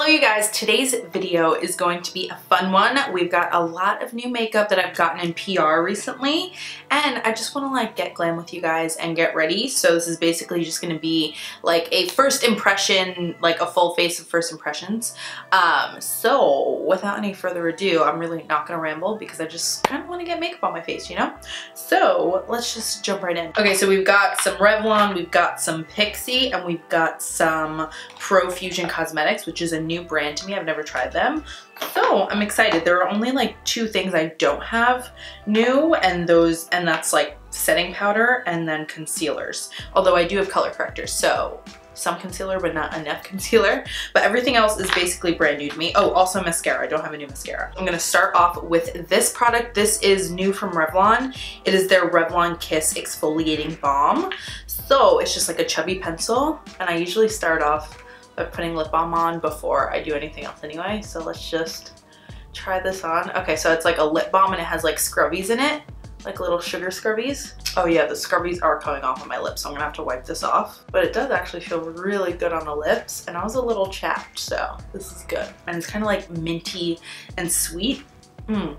Hello you guys, today's video is going to be a fun one. We've got a lot of new makeup that I've gotten in PR recently, and I just want to like get glam with you guys and get ready. So this is basically just going to be like a first impression, like a full face of first impressions. So without any further ado, I'm really not going to ramble because I just kind of want to get makeup on my face, you know? So let's just jump right in. Okay, so we've got some Revlon, we've got some Pixie, and we've got some Profusion Cosmetics, which is a new brand to me. I've never tried them. So I'm excited. There are only like two things I don't have new, and that's like setting powder and then concealers. Although I do have color correctors, so some concealer but not enough concealer. But everything else is basically brand new to me. Oh, also mascara. I don't have a new mascara. I'm gonna start off with this product. This is new from Revlon. It is their Revlon Kiss Exfoliating Balm. So it's just like a chubby pencil, and I usually start off by putting lip balm on before I do anything else anyway. So let's just try this on. Okay, so it's like a lip balm and it has like scrubbies in it, like little sugar scrubbies. Oh yeah, the scrubbies are coming off on my lips, so I'm gonna have to wipe this off. But it does actually feel really good on the lips, and I was a little chapped, so this is good. And it's kind of like minty and sweet. I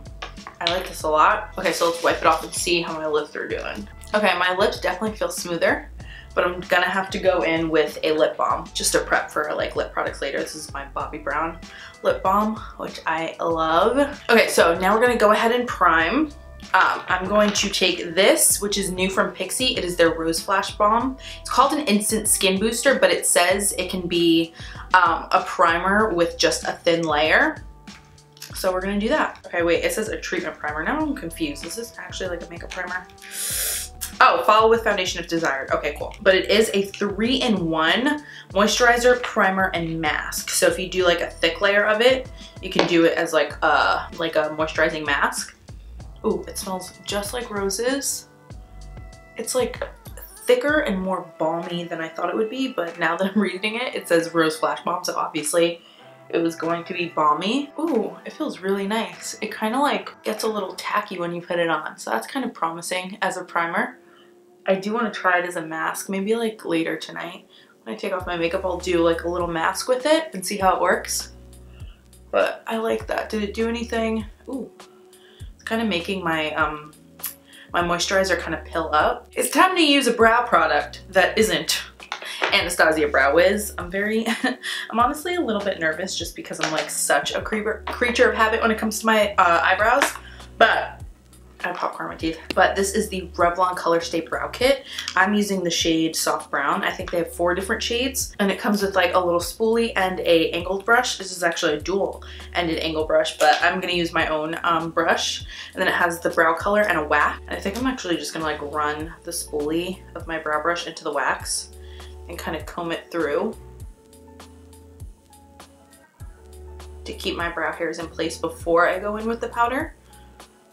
like this a lot. Okay, so let's wipe it off and see how my lips are doing. Okay, my lips definitely feel smoother, but I'm gonna have to go in with a lip balm just to prep for like lip products later. This is my Bobbi Brown lip balm, which I love. Okay, so now we're gonna go ahead and prime. I'm going to take this, which is new from Pixie. It is their Rose Flash Balm. It's called an instant skin booster, but it says it can be a primer with just a thin layer. So we're gonna do that. Okay, wait, it says a treatment primer. Now I'm confused. Is this actually like a makeup primer? Oh, follow with foundation if desired. Okay, cool. But it is a 3-in-1 moisturizer, primer, and mask. So if you do like a thick layer of it, you can do it as like a moisturizing mask. Ooh, it smells just like roses. It's like thicker and more balmy than I thought it would be, but now that I'm reading it, it says Rose Flash Balm, so obviously it was going to be balmy. Ooh, it feels really nice. It kind of like gets a little tacky when you put it on, so that's kind of promising as a primer. I do want to try it as a mask, maybe like later tonight. When I take off my makeup, I'll do like a little mask with it and see how it works. But I like that. Did it do anything? Ooh, it's kind of making my my moisturizer kind of pill up. It's time to use a brow product that isn't Anastasia Brow Wiz. I'm honestly a little bit nervous just because I'm like such a creature of habit when it comes to my eyebrows, but I have popcorn in my teeth. But this is the Revlon Color Stay Brow Kit. I'm using the shade Soft Brown. I think they have 4 different shades, and it comes with like a little spoolie and a angled brush. This is actually a dual-ended angle brush, but I'm gonna use my own brush. And then it has the brow color and a wax. And I think I'm actually just gonna like run the spoolie of my brow brush into the wax and kind of comb it through to keep my brow hairs in place before I go in with the powder.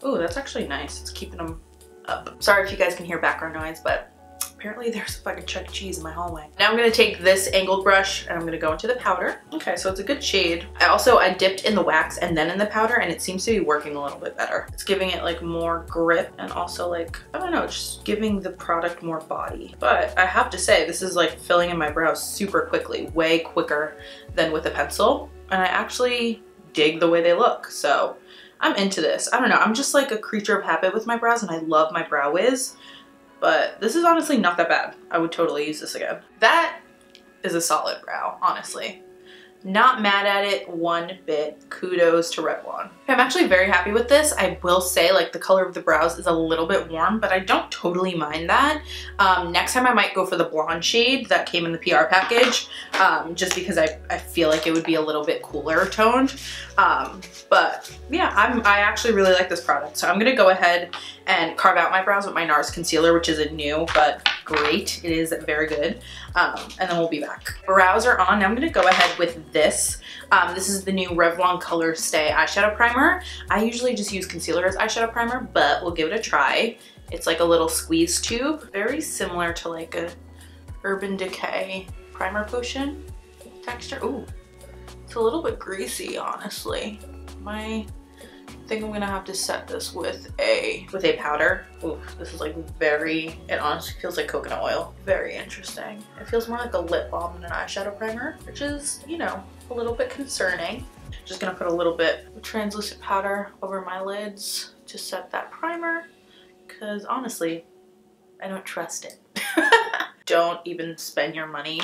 Ooh, that's actually nice. It's keeping them up. Sorry if you guys can hear background noise, but apparently there's a fucking Chuck E. Cheese in my hallway. Now I'm gonna take this angled brush and I'm gonna go into the powder. Okay, so it's a good shade. I dipped in the wax and then in the powder, and it seems to be working a little bit better. It's giving it like more grip and also like, I don't know, just giving the product more body. But I have to say, this is like filling in my brows super quickly, way quicker than with a pencil. And I actually dig the way they look, so I'm into this. I don't know, I'm just like a creature of habit with my brows, and I love my Brow Wiz, but this is honestly not that bad. I would totally use this again. That is a solid brow, honestly. Not mad at it one bit. Kudos to Revlon. I'm actually very happy with this. I will say like the color of the brows is a little bit warm, but I don't totally mind that. Next time I might go for the blonde shade that came in the PR package, just because I feel like it would be a little bit cooler toned. But yeah, I actually really like this product. So I'm gonna go ahead and carve out my brows with my NARS concealer, which isn't new, but great. It is very good. And then we'll be back. Brows are on. Now I'm gonna go ahead with this. This is the new Revlon Color Stay eyeshadow primer. I usually just use concealer as eyeshadow primer, but we'll give it a try. It's like a little squeeze tube, very similar to like a Urban Decay primer potion texture. Ooh, it's a little bit greasy, honestly. I think I'm gonna have to set this with a powder. Ooh, this is like it honestly feels like coconut oil. Very interesting. It feels more like a lip balm than an eyeshadow primer, which is, you know, a little bit concerning. Just gonna put a little bit of translucent powder over my lids to set that primer, because honestly, I don't trust it. Don't even spend your money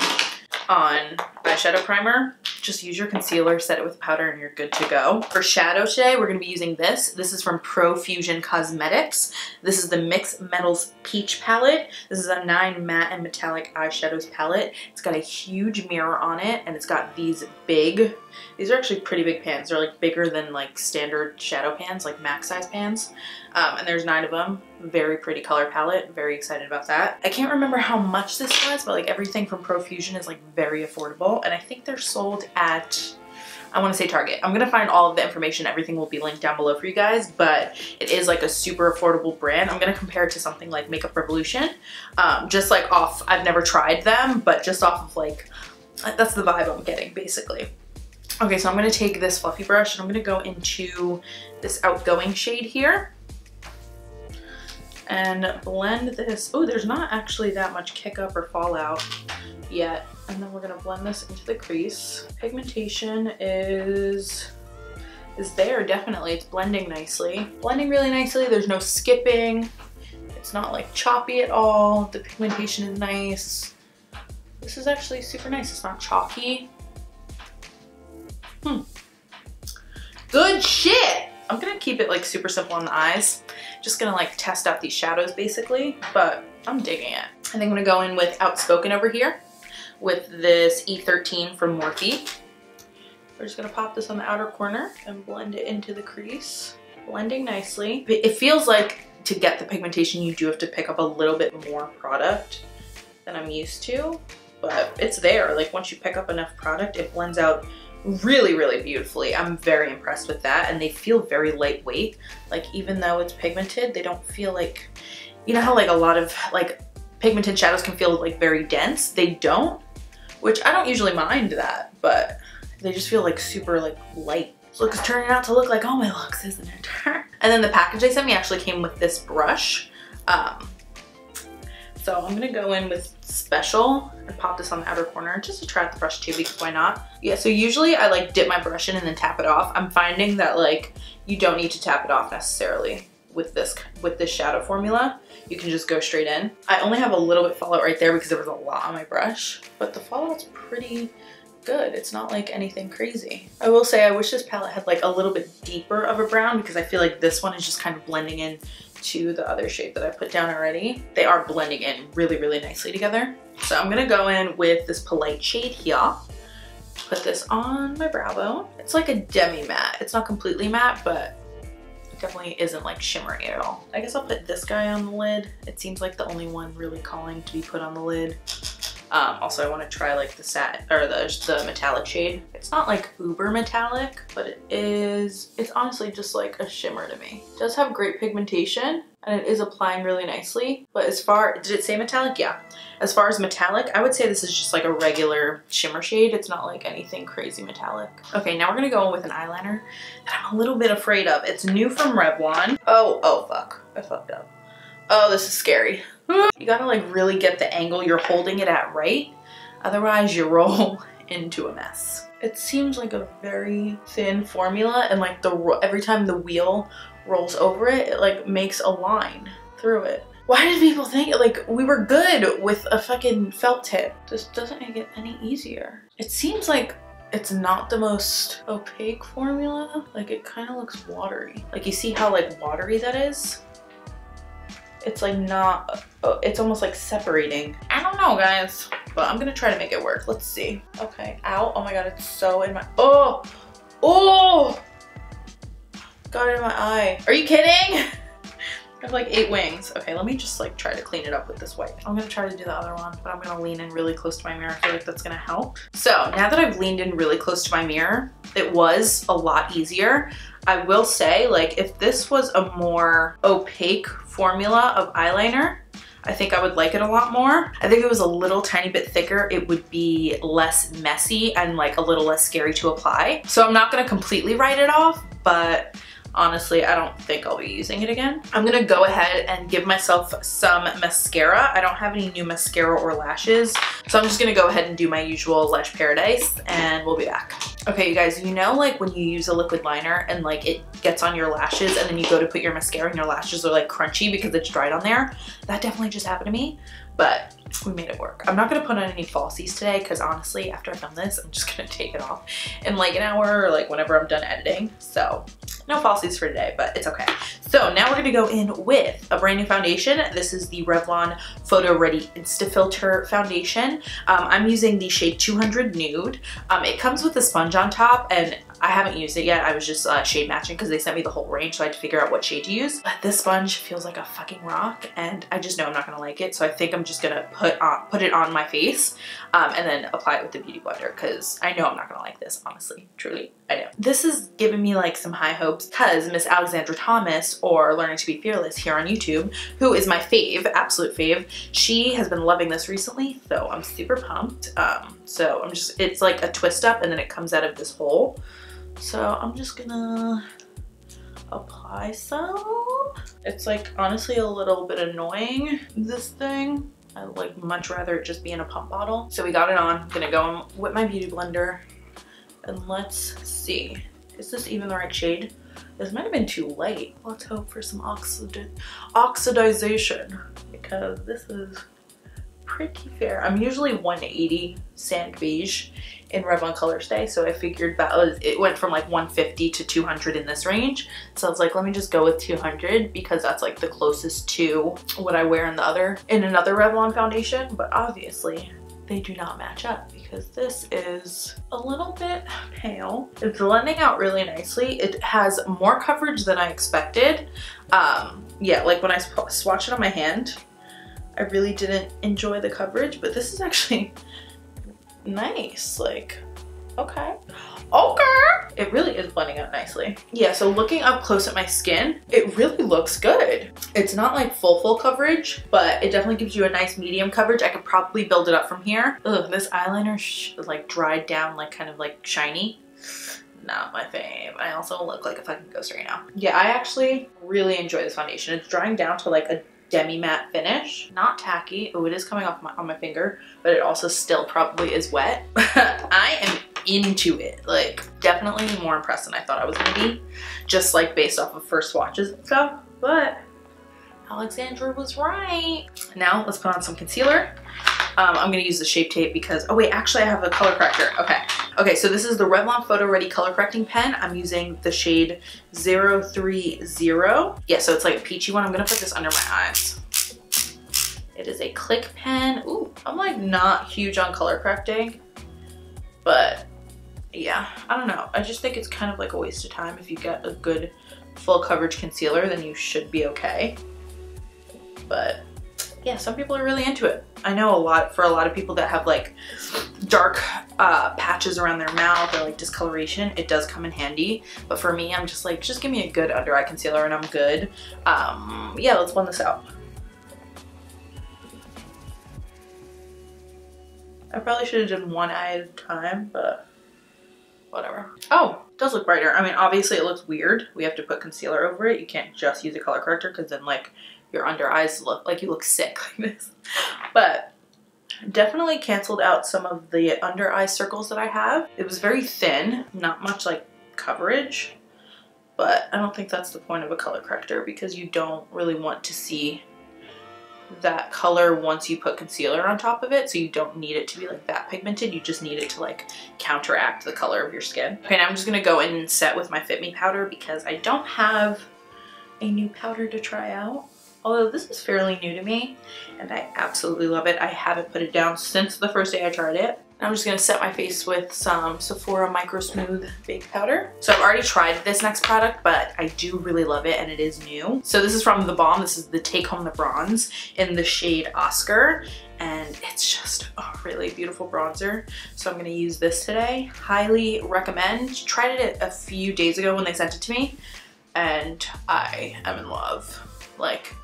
on eyeshadow primer. Just use your concealer, set it with powder, and you're good to go. For shadow today, we're gonna be using this. This is from Profusion Cosmetics. This is the Mix Metals Peach palette. This is a 9 matte and metallic eyeshadows palette. It's got a huge mirror on it, and it's got these are actually pretty big pans. They're like bigger than like standard shadow pans, like MAC size pans. And there's 9 of them. Very pretty color palette. Very excited about that. I can't remember how much this was, but like everything from Profusion is like very affordable. And I think they're sold at, I want to say Target. I'm going to find all of the information. Everything will be linked down below for you guys, but it is like a super affordable brand. I'm going to compare it to something like Makeup Revolution. Just like off, I've never tried them, but just off of like, that's the vibe I'm getting basically. Okay, so I'm going to take this fluffy brush and I'm going to go into this Outgoing shade here and blend this. Oh, there's not actually that much kick up or fallout yet. And then we're gonna blend this into the crease. Pigmentation is there, definitely. It's blending nicely. Blending really nicely, there's no skipping. It's not like choppy at all. The pigmentation is nice. This is actually super nice. It's not chalky. Good shit! I'm gonna keep it like super simple on the eyes. Just gonna like test out these shadows basically, but I'm digging it. I think I'm gonna go in with Outspoken over here with this E13 from Morphe. We're just gonna pop this on the outer corner and blend it into the crease. Blending nicely. It feels like to get the pigmentation you do have to pick up a little bit more product than I'm used to, but it's there. Like once you pick up enough product, it blends out really, really beautifully. I'm very impressed with that, and they feel very lightweight. Like even though it's pigmented, they don't feel like, you know how like a lot of like pigmented shadows can feel like very dense? They don't, which I don't usually mind that, but they just feel like super like light. So it's turning out to look like all my looks, isn't it? And then the package they sent me actually came with this brush. So I'm gonna go in with Special and pop this on the outer corner just to try out the brush too, because why not? Yeah, so usually I like dip my brush in and then tap it off. I'm finding that like you don't need to tap it off necessarily with this shadow formula. You can just go straight in. I only have a little bit fallout right there because there was a lot on my brush, but the fallout's pretty good. It's not like anything crazy. I will say I wish this palette had like a little bit deeper of a brown, because I feel like this one is just kind of blending in to the other shade that I put down already. They are blending in really, really nicely together. So I'm gonna go in with this Polite shade here. Put this on my brow bone. It's like a demi matte. It's not completely matte, but it definitely isn't like shimmery at all. I guess I'll put this guy on the lid. It seems like the only one really calling to be put on the lid. Also, I want to try like the satin or the metallic shade. It's not like uber metallic, but it's honestly just like a shimmer to me. It does have great pigmentation and it is applying really nicely. But as far, did it say metallic? Yeah. As far as metallic, I would say this is just like a regular shimmer shade. It's not like anything crazy metallic. Okay, now we're gonna go in with an eyeliner that I'm a little bit afraid of. It's new from Revlon. Oh fuck, I fucked up. Oh, this is scary. You gotta like really get the angle you're holding it at right. Otherwise you roll into a mess. It seems like a very thin formula, and like every time the wheel rolls over it, it like makes a line through it. Why did people think like we were good with a fucking felt tip? This doesn't make it any easier. It seems like it's not the most opaque formula. Like it kind of looks watery. Like you see how like watery that is? It's like not, it's almost like separating. I don't know guys, but I'm gonna try to make it work. Let's see. Okay, ow, oh my god, it's so in my, oh, got it in my eye. Are you kidding? I have like 8 wings. Okay, let me just like try to clean it up with this white. I'm gonna try to do the other one, but I'm gonna lean in really close to my mirror. I feel like that's gonna help. So now that I've leaned in really close to my mirror, it was a lot easier. I will say, like, if this was a more opaque formula of eyeliner, I think I would like it a lot more. I think if it was a little tiny bit thicker, it would be less messy and like a little less scary to apply. So I'm not gonna completely write it off, but honestly, I don't think I'll be using it again. I'm gonna go ahead and give myself some mascara. I don't have any new mascara or lashes, so I'm just gonna go ahead and do my usual Lash Paradise, and we'll be back. Okay, you guys, you know like when you use a liquid liner and like it gets on your lashes and then you go to put your mascara and your lashes are like crunchy because it's dried on there? That definitely just happened to me, but we made it work. I'm not gonna put on any falsies today because honestly, after I film this, I'm just gonna take it off in like an hour or like whenever I'm done editing. So no falsies for today, but it's okay. So now we're gonna go in with a brand new foundation. This is the Revlon Photo Ready Insta Filter foundation. I'm using the shade 200 Nude. It comes with a sponge on top, and I haven't used it yet. I was just shade matching because they sent me the whole range, so I had to figure out what shade to use. But this sponge feels like a fucking rock, and I just know I'm not gonna like it, so I think I'm just gonna put it on my face and then apply it with the Beauty Blender because I know I'm not gonna like this, honestly, truly, I know. This is giving me like some high hopes because Miss Alexandra Thomas, or Learning to Be Fearless here on YouTube, who is my fave, absolute fave, she has been loving this recently, so I'm super pumped. So I'm just, it's like a twist up and then it comes out of this hole. So I'm just gonna apply some. It's like honestly a little bit annoying, this thing. I like much rather it just be in a pump bottle. So we got it on. I'm gonna go in with my Beauty Blender and let's see. Is this even the right shade? This might have been too light. Let's hope for some oxidization because this is pretty fair. I'm usually 180 sand beige in Revlon Color Stay, so I figured that it went from like 150 to 200 in this range. So I was like, let me just go with 200 because that's like the closest to what I wear in another Revlon foundation. But obviously they do not match up because this is a little bit pale. It's blending out really nicely. It has more coverage than I expected. Yeah, like when I swatched it on my hand, I really didn't enjoy the coverage, but this is actually nice. Like, okay. It really is blending out nicely. Yeah, so looking up close at my skin, it really looks good. It's not like full coverage, but it definitely gives you a nice medium coverage. I could probably build it up from here. Ugh, this eyeliner like dried down, like kind of like shiny. Not my fave. I also look like a fucking ghost right now. Yeah, I actually really enjoy this foundation. It's drying down to like a demi-matte finish. Not tacky. Oh, it is coming off on my finger, but it also still probably is wet. I am into it. Like, definitely more impressed than I thought I was gonna be, just like based off of first swatches and stuff, but Alexandra was right. Now let's put on some concealer. I'm gonna use the Shape Tape because, oh wait, actually I have a color corrector. Okay, so this is the Revlon Photo Ready color correcting pen. I'm using the shade 030. Yeah, so it's like a peachy one. I'm gonna put this under my eyes. It is a Click pen. Ooh, I'm like not huge on color correcting, but yeah, I don't know. I just think it's kind of like a waste of time. If you get a good full coverage concealer, then you should be okay. But yeah, some people are really into it. I know for a lot of people that have like dark patches around their mouth or like discoloration, it does come in handy. But for me, I'm just like, just give me a good under eye concealer and I'm good. Yeah, let's blend this out. I probably should have done one eye at a time, but whatever. Oh, it does look brighter. I mean, obviously it looks weird. We have to put concealer over it. You can't just use a color corrector because then like your under eyes look like you look sick like this. But definitely canceled out some of the under eye circles that I have. It was very thin, not much like coverage, but I don't think that's the point of a color corrector because you don't really want to see that color once you put concealer on top of it, so you don't need it to be like that pigmented. You just need it to like counteract the color of your skin. Okay, now I'm just gonna go in and set with my Fit Me powder because I don't have a new powder to try out. Although this is fairly new to me and I absolutely love it. I haven't put it down since the first day I tried it. I'm just gonna set my face with some Sephora Micro Smooth Baked Powder. So I've already tried this next product, but I do really love it and it is new. So this is from The Balm. This is the Take Home the Bronze in the shade Oscar. And it's just a really beautiful bronzer. So I'm gonna use this today. Highly recommend. Tried it a few days ago when they sent it to me and I am in love. Like,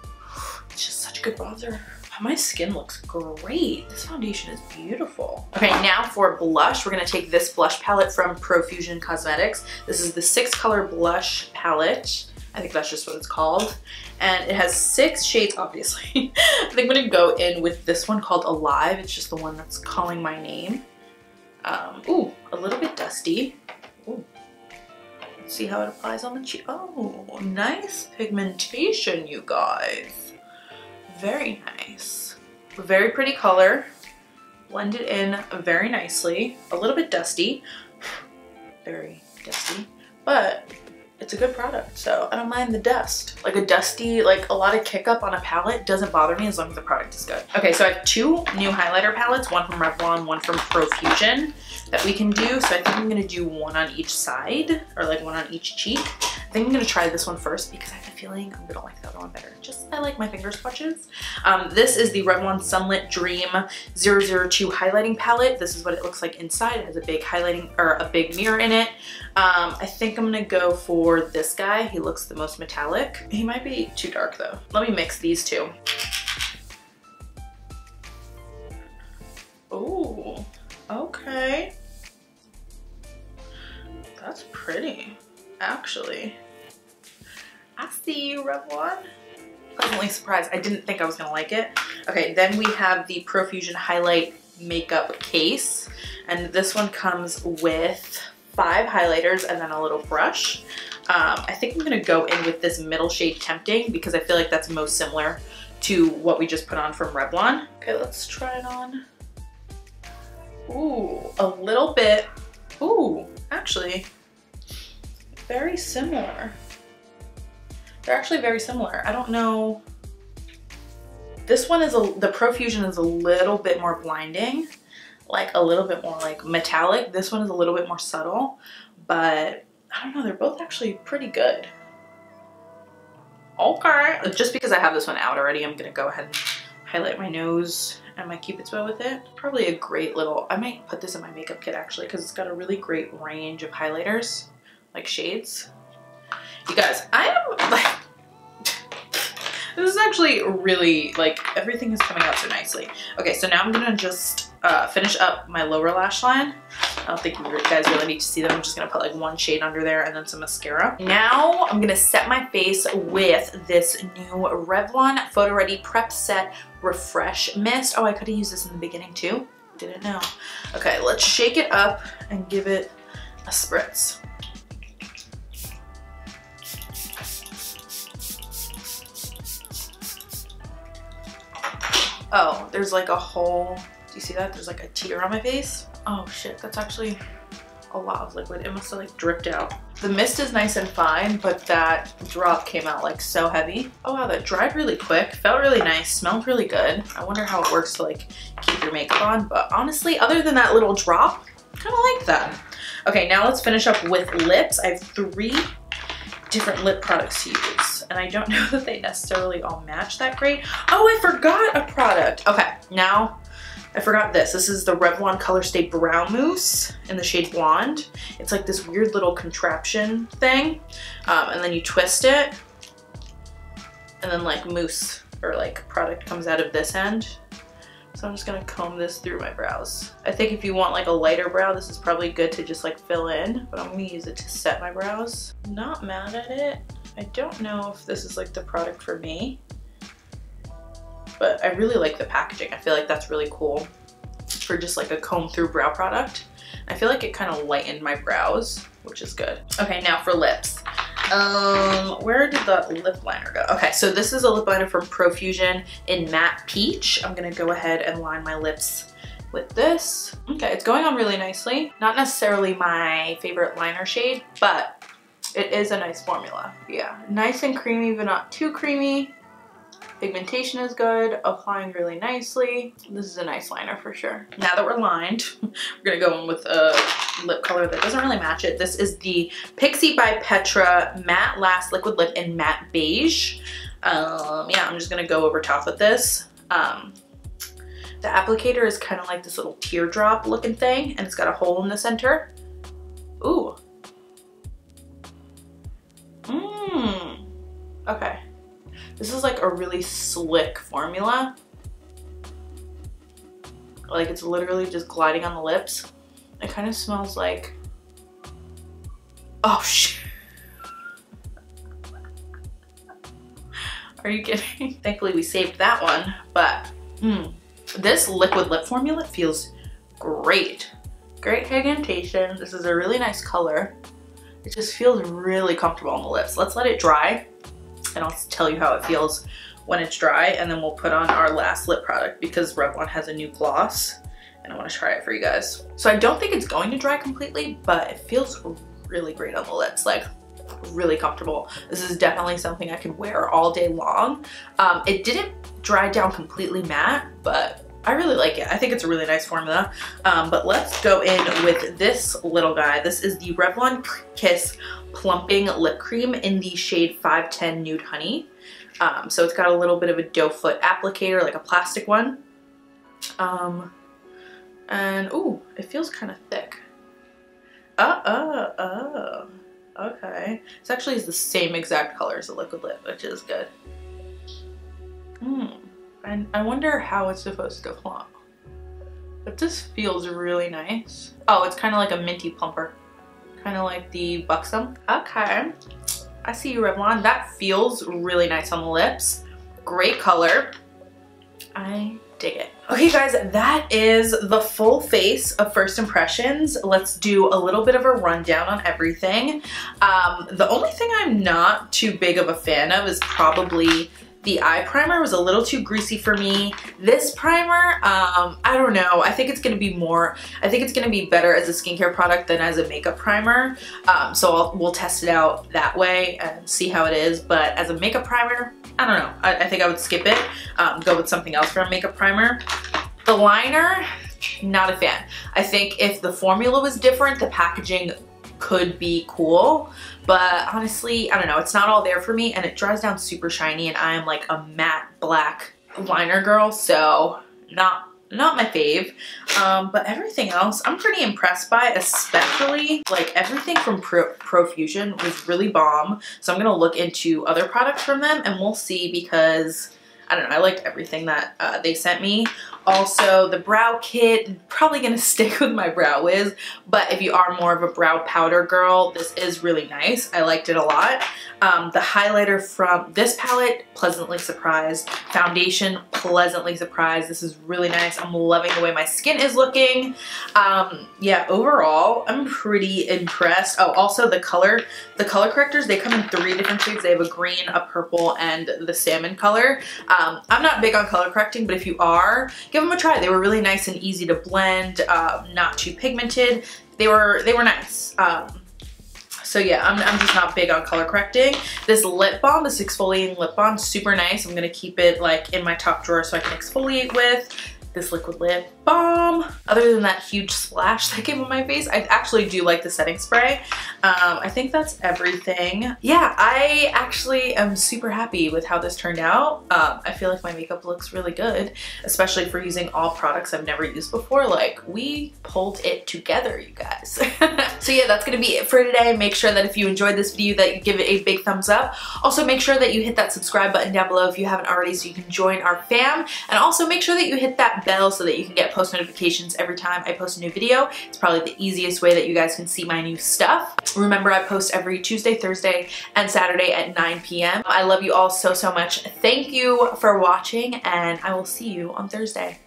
it's just such a good bronzer. My skin looks great. This foundation is beautiful. Okay, now for blush, we're gonna take this blush palette from Profusion Cosmetics. This is the 6-color blush palette. I think that's just what it's called. And it has 6 shades, obviously. I think I'm gonna go in with this one called Alive. It's just the one that's calling my name. Ooh, a little bit dusty. Ooh. Let's see how it applies on the cheek. Oh, nice pigmentation, you guys. Very nice. Very pretty color. Blended in very nicely. A little bit dusty. Very dusty. But it's a good product, so I don't mind the dust. Like a dusty, like a lot of kick up on a palette doesn't bother me as long as the product is good. Okay, so I have 2 new highlighter palettes, one from Revlon, one from Profusion that we can do. So I think I'm gonna do one on each side, or like one on each cheek. I think I'm gonna try this one first because I have a feeling I'm gonna like the other one better. Just, I like my finger swatches. This is the Revlon Sunlit Dream 002 highlighting palette. This is what it looks like inside. It has a big highlighting, or a big mirror in it. I think I'm gonna go for this guy. He looks the most metallic. He might be too dark though. Let me mix these two. Oh, okay. That's pretty, actually. I see you, Revlon. Pleasantly surprised. I didn't think I was gonna like it. Okay, then we have the Profusion Highlight Makeup Case. And this one comes with 5 highlighters and then a little brush. I think I'm gonna go in with this middle shade Tempting because I feel like that's most similar to what we just put on from Revlon. Okay, let's try it on. Ooh, a little bit. Ooh, actually, very similar. They're actually very similar. I don't know. This one is, the Profusion is a little bit more blinding, like a little bit more like metallic. This one is a little bit more subtle, but I don't know, they're both actually pretty good. Okay. Just because I have this one out already, I'm gonna go ahead and highlight my nose and my Cupid's bow with it. Probably a great little, I might put this in my makeup kit actually because it's got a really great range of highlighters, like shades. You guys, I am like, this is actually really, like, everything is coming out so nicely. Okay, so now I'm gonna just finish up my lower lash line. I don't think you guys really need to see them. I'm just gonna put like 1 shade under there and then some mascara. Now I'm gonna set my face with this new Revlon Photo Ready Prep Set Refresh Mist. Oh, I could have used this in the beginning too. Didn't know. Okay, let's shake it up and give it a spritz. Oh, there's like a whole, do you see that? There's like a tear on my face. Oh shit, that's actually a lot of liquid. It must have like dripped out. The mist is nice and fine, but that drop came out like so heavy. Oh wow, that dried really quick. Felt really nice, smelled really good. I wonder how it works to like keep your makeup on, but honestly, other than that little drop, kind of like that. Okay, now let's finish up with lips. I have 3 different lip products to use, and I don't know that they necessarily all match that great. Oh, I forgot a product. Okay, now I forgot this. This is the Revlon Color Stay Brow Mousse in the shade Blonde. It's like this weird little contraption thing, and then you twist it, and then like mousse or like product comes out of this end. So I'm just gonna comb this through my brows. I think if you want like a lighter brow, this is probably good to just like fill in, but I'm gonna use it to set my brows. Not mad at it. I don't know if this is like the product for me, but I really like the packaging. I feel like that's really cool for just like a comb through brow product. I feel like it kind of lightened my brows, which is good. Okay, now for lips. Where did the lip liner go? Okay, so this is a lip liner from Profusion in Matte Peach. I'm gonna go ahead and line my lips with this. Okay, it's going on really nicely. Not necessarily my favorite liner shade, but it is a nice formula. Yeah, nice and creamy, but not too creamy. Pigmentation is good, applying really nicely. This is a nice liner for sure. Now that we're lined, we're gonna go in with a lip color that doesn't really match it. This is the Pixi by Petra Matte Last Liquid Lip in Matte Beige. Yeah, I'm just gonna go over top with this. The applicator is kind of like this little teardrop looking thing, and it's got a hole in the center. Ooh. Okay. This is like a really slick formula. Like it's literally just gliding on the lips. It kind of smells like, oh shit. Are you kidding? Thankfully we saved that one, but this liquid lip formula feels great. Great pigmentation. This is a really nice color. It just feels really comfortable on the lips. Let's let it dry and I'll tell you how it feels when it's dry, and then we'll put on our last lip product because Revlon has a new gloss and I want to try it for you guys. So I don't think it's going to dry completely, but it feels really great on the lips, like really comfortable. This is definitely something I could wear all day long. It didn't dry down completely matte, but I really like it. I think it's a really nice formula. But let's go in with this little guy. This is the Revlon Kiss Plumping Lip Cream in the shade 510 Nude Honey. So it's got a little bit of a doe foot applicator, like a plastic one. And ooh, it feels kind of thick. Okay. This actually is the same exact color as the liquid lip, which is good. And I wonder how it's supposed to plump. But this feels really nice. Oh, it's kind of like a minty plumper. Kind of like the Buxom. Okay. I see you, Revlon. That feels really nice on the lips. Great color. I dig it. Okay guys, that is the full face of first impressions. Let's do a little bit of a rundown on everything. The only thing I'm not too big of a fan of is probably the eye primer. Was a little too greasy for me. This primer, I don't know. I think it's gonna be better as a skincare product than as a makeup primer. So we'll test it out that way and see how it is. But as a makeup primer, I don't know. I think I would skip it. Go with something else for a makeup primer. The liner, not a fan. I think if the formula was different, the packaging could be cool, but honestly, I don't know, it's not all there for me, and it dries down super shiny, and I am like a matte black liner girl, so not my fave. But everything else I'm pretty impressed by, especially like everything from Profusion was really bomb. So I'm gonna look into other products from them and we'll see, because I don't know, I liked everything that they sent me. Also, the brow kit, probably gonna stick with my Brow Wiz, but if you are more of a brow powder girl, this is really nice. I liked it a lot. The highlighter from this palette, pleasantly surprised. Foundation, pleasantly surprised. This is really nice. I'm loving the way my skin is looking. Yeah, overall, I'm pretty impressed. Oh, also the color correctors, they come in 3 different shades. They have a green, a purple, and the salmon color. I'm not big on color correcting, but if you are, give them a try. They were really nice and easy to blend, not too pigmented. They were nice. So yeah, I'm just not big on color correcting. This lip balm, this exfoliating lip balm, super nice. I'm gonna keep it like in my top drawer so I can exfoliate with. This liquid lip balm. Other than that huge splash that came on my face, I actually do like the setting spray. I think that's everything. Yeah, I actually am super happy with how this turned out. I feel like my makeup looks really good, especially for using all products I've never used before. Like, we pulled it together, you guys. So yeah, that's gonna be it for today. Make sure that if you enjoyed this video that you give it a big thumbs up. Also make sure that you hit that subscribe button down below if you haven't already so you can join our fam. And also make sure that you hit that bell so that you can get post notifications every time I post a new video. It's probably the easiest way that you guys can see my new stuff. Remember, I post every Tuesday, Thursday, and Saturday at 9 p.m. I love you all so much. Thank you for watching, and I will see you on Thursday.